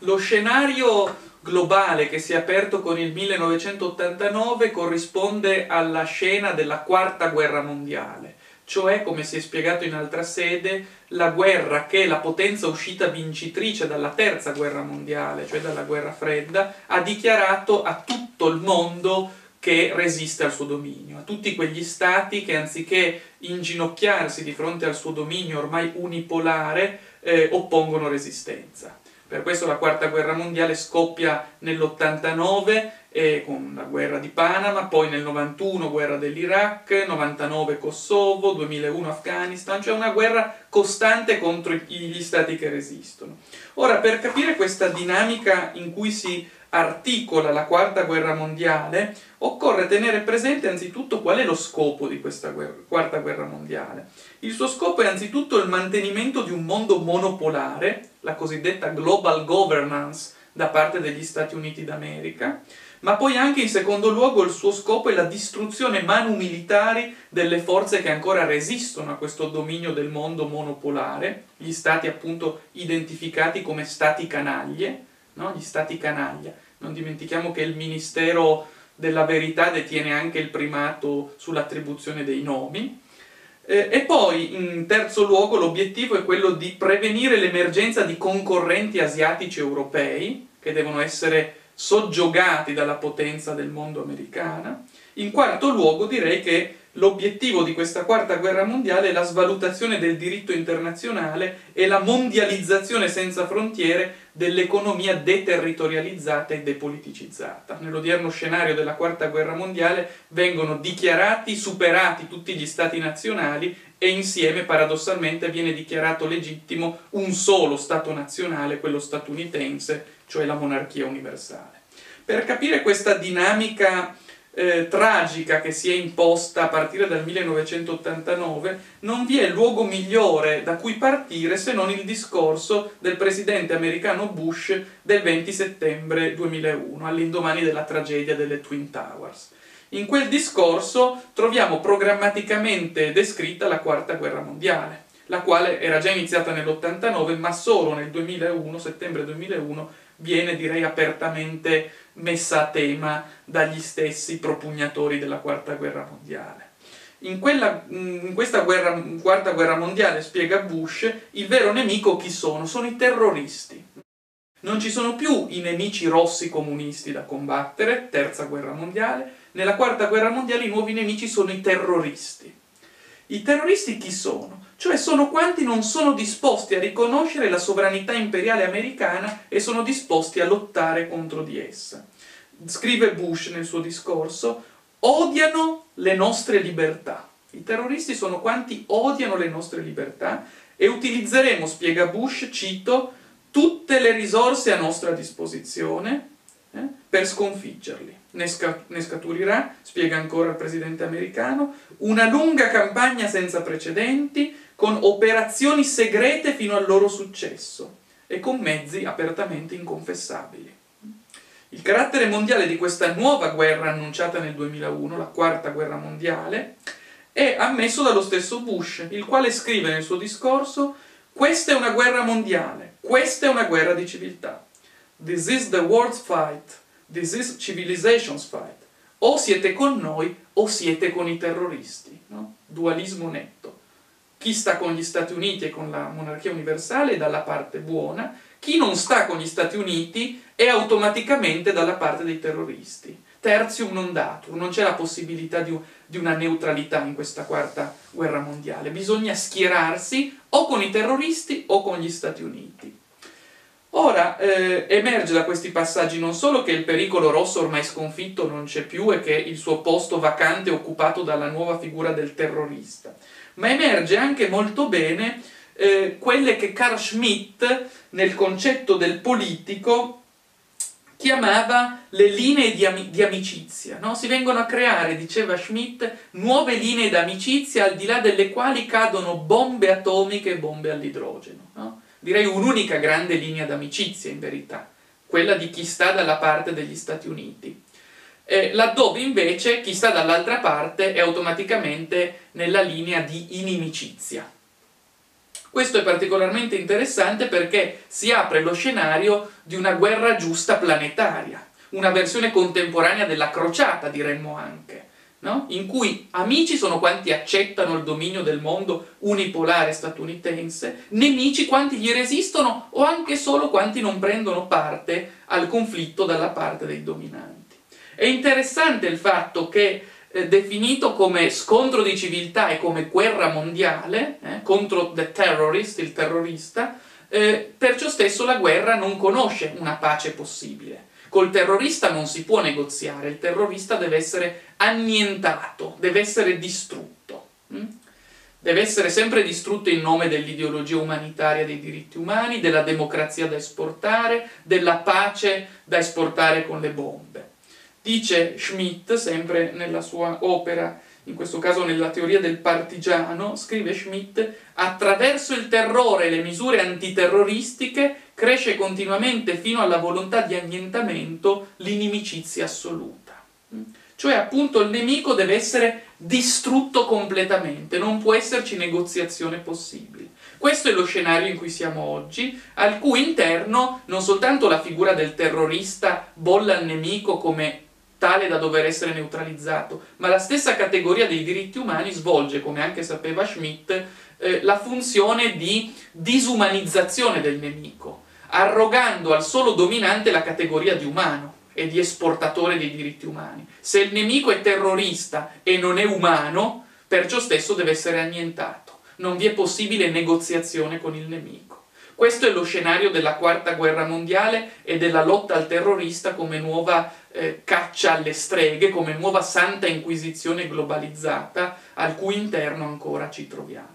Lo scenario globale che si è aperto con il 1989 corrisponde alla scena della Quarta Guerra Mondiale, cioè, come si è spiegato in altra sede, la guerra che la potenza uscita vincitrice dalla Terza Guerra Mondiale, cioè dalla Guerra Fredda, ha dichiarato a tutto il mondo che resiste al suo dominio, a tutti quegli stati che anziché inginocchiarsi di fronte al suo dominio ormai unipolare oppongono resistenza. Per questo la Quarta Guerra Mondiale scoppia nell'89 con la guerra di Panama, poi nel 91 guerra dell'Iraq, 99 Kosovo, 2001 Afghanistan, cioè una guerra costante contro gli stati che resistono. Ora, per capire questa dinamica in cui si articola la Quarta Guerra Mondiale, occorre tenere presente anzitutto qual è lo scopo di questa Quarta Guerra Mondiale. Il suo scopo è anzitutto il mantenimento di un mondo monopolare, la cosiddetta global governance da parte degli Stati Uniti d'America, ma poi anche in secondo luogo il suo scopo è la distruzione manu militari delle forze che ancora resistono a questo dominio del mondo monopolare, gli stati appunto identificati come stati canaglie, no? Gli stati canaglia. Non dimentichiamo che il Ministero della Verità detiene anche il primato sull'attribuzione dei nomi. E poi, in terzo luogo, l'obiettivo è quello di prevenire l'emergenza di concorrenti asiatici europei, che devono essere soggiogati dalla potenza del mondo americana. In quarto luogo, direi che l'obiettivo di questa Quarta Guerra Mondiale è la svalutazione del diritto internazionale e la mondializzazione senza frontiere dell'economia deterritorializzata e depoliticizzata. Nell'odierno scenario della Quarta Guerra Mondiale vengono dichiarati, superati tutti gli stati nazionali e insieme, paradossalmente, viene dichiarato legittimo un solo Stato nazionale, quello statunitense, cioè la monarchia universale. Per capire questa dinamica tragica che si è imposta a partire dal 1989, non vi è luogo migliore da cui partire se non il discorso del presidente americano Bush del 20 settembre 2001, all'indomani della tragedia delle Twin Towers. In quel discorso troviamo programmaticamente descritta la Quarta Guerra Mondiale, la quale era già iniziata nell'89, ma solo nel 2001, settembre 2001, viene, direi, apertamente messa a tema dagli stessi propugnatori della Quarta Guerra Mondiale. In questa Quarta Guerra Mondiale, spiega Bush, il vero nemico chi sono? Sono i terroristi. Non ci sono più i nemici rossi comunisti da combattere, Terza Guerra Mondiale, nella Quarta Guerra Mondiale i nuovi nemici sono i terroristi. I terroristi chi sono? Cioè sono quanti non sono disposti a riconoscere la sovranità imperiale americana e sono disposti a lottare contro di essa. Scrive Bush nel suo discorso, odiano le nostre libertà. I terroristi sono quanti odiano le nostre libertà e utilizzeremo, spiega Bush, cito, tutte le risorse a nostra disposizione per sconfiggerli. Ne scaturirà, spiega ancora il presidente americano, una lunga campagna senza precedenti, con operazioni segrete fino al loro successo e con mezzi apertamente inconfessabili. Il carattere mondiale di questa nuova guerra annunciata nel 2001, la Quarta Guerra Mondiale, è ammesso dallo stesso Bush, il quale scrive nel suo discorso: questa è una guerra mondiale, questa è una guerra di civiltà. This is the world's fight, this is civilization's fight. O siete con noi o siete con i terroristi, no? Dualismo netto. Chi sta con gli Stati Uniti e con la monarchia universale è dalla parte buona, chi non sta con gli Stati Uniti è automaticamente dalla parte dei terroristi. Tertium non datur, non c'è la possibilità di una neutralità in questa Quarta Guerra Mondiale. Bisogna schierarsi o con i terroristi o con gli Stati Uniti. Ora, emerge da questi passaggi non solo che il pericolo rosso ormai sconfitto non c'è più e che il suo posto vacante è occupato dalla nuova figura del terrorista, ma emerge anche molto bene quelle che Carl Schmitt, nel concetto del politico, chiamava le linee di amicizia, no? Si vengono a creare, diceva Schmitt, nuove linee d'amicizia al di là delle quali cadono bombe atomiche e bombe all'idrogeno, no? Direi un'unica grande linea d'amicizia, in verità, quella di chi sta dalla parte degli Stati Uniti. Laddove invece chi sta dall'altra parte è automaticamente nella linea di inimicizia. Questo è particolarmente interessante perché si apre lo scenario di una guerra giusta planetaria, una versione contemporanea della crociata, diremmo anche, no? In cui amici sono quanti accettano il dominio del mondo unipolare statunitense, nemici quanti gli resistono o anche solo quanti non prendono parte al conflitto dalla parte dei dominanti. È interessante il fatto che definito come scontro di civiltà e come guerra mondiale, contro the terrorist, il terrorista, perciò stesso la guerra non conosce una pace possibile. Col terrorista non si può negoziare, il terrorista deve essere annientato, deve essere distrutto. Deve essere sempre distrutto in nome dell'ideologia umanitaria dei diritti umani, della democrazia da esportare, della pace da esportare con le bombe. Dice Schmitt, sempre nella sua opera, in questo caso nella teoria del partigiano, scrive Schmitt: attraverso il terrore e le misure antiterroristiche cresce continuamente fino alla volontà di annientamento l'inimicizia assoluta. Cioè appunto il nemico deve essere distrutto completamente, non può esserci negoziazione possibile. Questo è lo scenario in cui siamo oggi, al cui interno non soltanto la figura del terrorista bolla il nemico come tale da dover essere neutralizzato, ma la stessa categoria dei diritti umani svolge, come anche sapeva Schmitt, la funzione di disumanizzazione del nemico, arrogando al solo dominante la categoria di umano e di esportatore dei diritti umani. Se il nemico è terrorista e non è umano, perciò stesso deve essere annientato. Non vi è possibile negoziazione con il nemico. Questo è lo scenario della Quarta Guerra Mondiale e della lotta al terrorista come nuova caccia alle streghe, come nuova Santa Inquisizione globalizzata, al cui interno ancora ci troviamo.